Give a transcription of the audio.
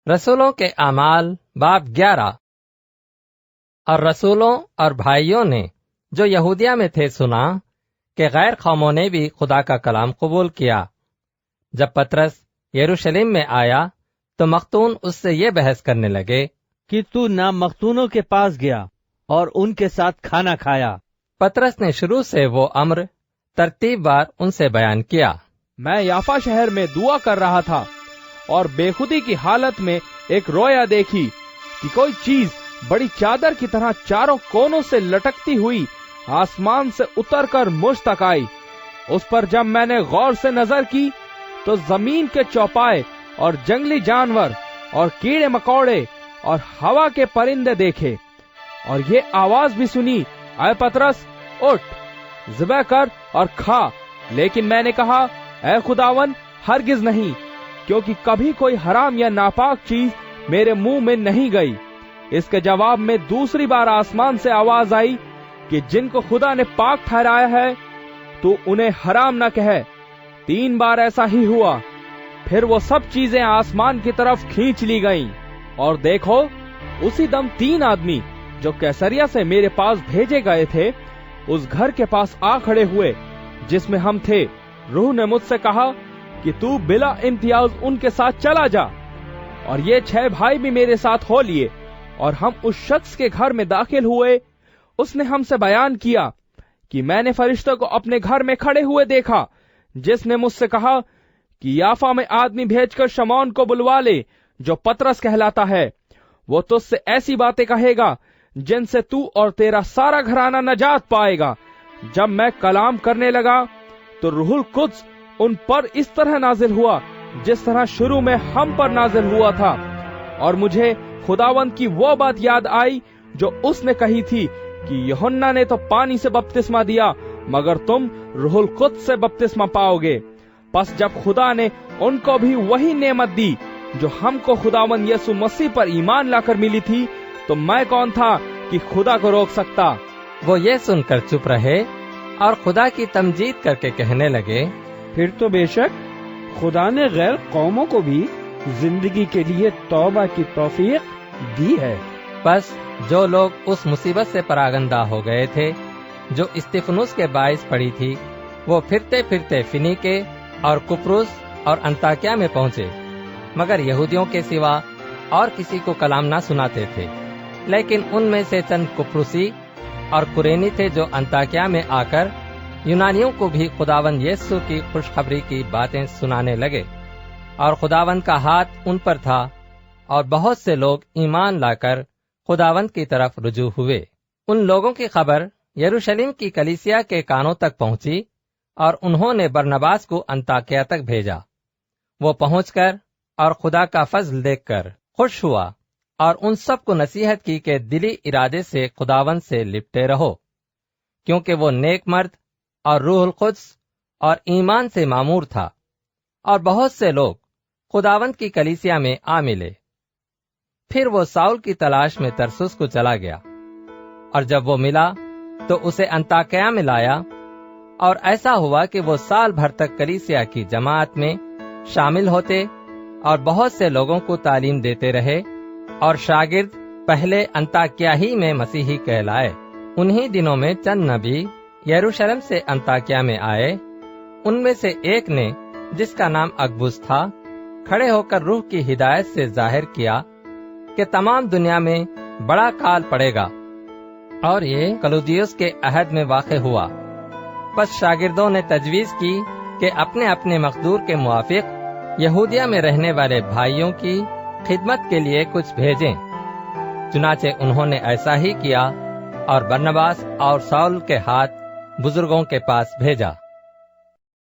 رسولوں کے اعمال باب 11۔ اور رسولوں اور بھائیوں نے جو یہودیہ میں تھے سنا کہ غیر قوموں نے بھی خدا کا کلام قبول کیا۔ جب پطرس یروشلم میں آیا تو مختون اس سے یہ بحث کرنے لگے کہ تو نامختونوں کے پاس گیا اور ان کے ساتھ کھانا کھایا۔ پطرس نے شروع سے وہ امر ترتیب بار ان سے بیان کیا۔ میں یافا شہر میں دعا کر رہا تھا اور بے خودی کی حالت میں ایک رویا دیکھی کہ کوئی چیز بڑی چادر کی طرح چاروں کونوں سے لٹکتی ہوئی آسمان سے اتر کر مجھ تک آئی۔ اس پر جب میں نے غور سے نظر کی تو زمین کے چوپائے اور جنگلی جانور اور کیڑے مکوڑے اور ہوا کے پرندے دیکھے، اور یہ آواز بھی سنی، اے پطرس اٹھ، ذبح کر اور کھا۔ لیکن میں نے کہا، اے خداوند، ہرگز نہیں، کیونکہ کبھی کوئی حرام یا ناپاک چیز میرے منہ میں نہیں گئی۔ اس کے جواب میں دوسری بار آسمان سے آواز آئی کہ جن کو خدا نے پاک ٹھہرایا ہے تو انہیں حرام نہ کہے۔ 3 بار ایسا ہی ہوا، پھر وہ سب چیزیں آسمان کی طرف کھینچ لی گئیں، اور دیکھو اسی دم 3 آدمی جو کیسریا سے میرے پاس بھیجے گئے تھے اس گھر کے پاس آ کھڑے ہوئے جس میں ہم تھے۔ روح نے مجھ سے کہا کہ تو بلا امتیاز ان کے ساتھ چلا جا، اور یہ 6 بھائی بھی میرے ساتھ ہو لیے، اور ہم اس شخص کے گھر میں داخل ہوئے۔ اس نے ہم سے بیان کیا کہ میں نے فرشتوں کو اپنے گھر میں کھڑے ہوئے دیکھا، جس نے مجھ سے کہا کہ یافا میں آدمی بھیج کر شمعون کو بلوا لے جو پطرس کہلاتا ہے۔ وہ تجھ سے ایسی باتیں کہے گا جن سے تو اور تیرا سارا گھرانہ نجات پائے گا۔ جب میں کلام کرنے لگا تو روح القدس ان پر اس طرح نازل ہوا جس طرح شروع میں ہم پر نازل ہوا تھا، اور مجھے خداوند کی وہ بات یاد آئی جو اس نے کہی تھی کہ یوحنا نے تو پانی سے بپتسمہ دیا، مگر تم روح القدس سے بپتسمہ پاؤ گے۔ پس جب خدا نے ان کو بھی وہی نعمت دی جو ہم کو خداوند یسوع مسیح پر ایمان لا کر ملی تھی، تو میں کون تھا کہ خدا کو روک سکتا؟ وہ یہ سن کر چپ رہے اور خدا کی تمجید کر کے کہنے لگے، پھر تو بے شک خدا نے غیر قوموں کو بھی زندگی کے لیے توبہ کی توفیق دی ہے۔ بس جو لوگ اس مصیبت سے پراگندہ ہو گئے تھے جو استفنوس کے باعث پڑی تھی، وہ پھرتے پھرتے فینیکے اور کپروس اور انطاکیہ میں پہنچے، مگر یہودیوں کے سوا اور کسی کو کلام نہ سناتے تھے۔ لیکن ان میں سے چند کپروسی اور قرینی تھے جو انطاکیہ میں آ کر یونانیوں کو بھی خداوند یسوع کی خوشخبری کی باتیں سنانے لگے، اور خداوند کا ہاتھ ان پر تھا، اور بہت سے لوگ ایمان لا کر خداوند کی طرف رجوع ہوئے۔ ان لوگوں کی خبر یروشلم کی کلیسیا کے کانوں تک پہنچی، اور انہوں نے برنباس کو انطاکیہ تک بھیجا۔ وہ پہنچ کر اور خدا کا فضل دیکھ کر خوش ہوا، اور ان سب کو نصیحت کی کہ دلی ارادے سے خداوند سے لپٹے رہو، کیونکہ وہ نیک مرد اور روح القدس اور ایمان سے معمور تھا۔ اور بہت سے لوگ خداوند کی کلیسیا میں آ ملے۔ پھر وہ ساؤل کی تلاش میں ترسوس کو چلا گیا، اور جب وہ ملا تو اسے انطاکیہ میں لایا، اور ایسا ہوا کہ وہ سال بھر تک کلیسیا کی جماعت میں شامل ہوتے اور بہت سے لوگوں کو تعلیم دیتے رہے، اور شاگرد پہلے انطاکیہ ہی میں مسیحی کہلائے۔ انہی دنوں میں چند نبی یروشلم سے انطاکیہ میں آئے۔ ان میں سے ایک نے، جس کا نام اگبوس تھا، کھڑے ہو کر روح کی ہدایت سے ظاہر کیا کہ تمام دنیا میں بڑا کال پڑے گا، اور یہ کلودیوس کے عہد میں واقع ہوا۔ پس شاگردوں نے تجویز کی کہ اپنے اپنے مقدور کے موافق یہودیہ میں رہنے والے بھائیوں کی خدمت کے لیے کچھ بھیجیں۔ چنانچہ انہوں نے ایسا ہی کیا، اور برنباس اور ساؤل کے ہاتھ بزرگوں کے پاس بھیجا۔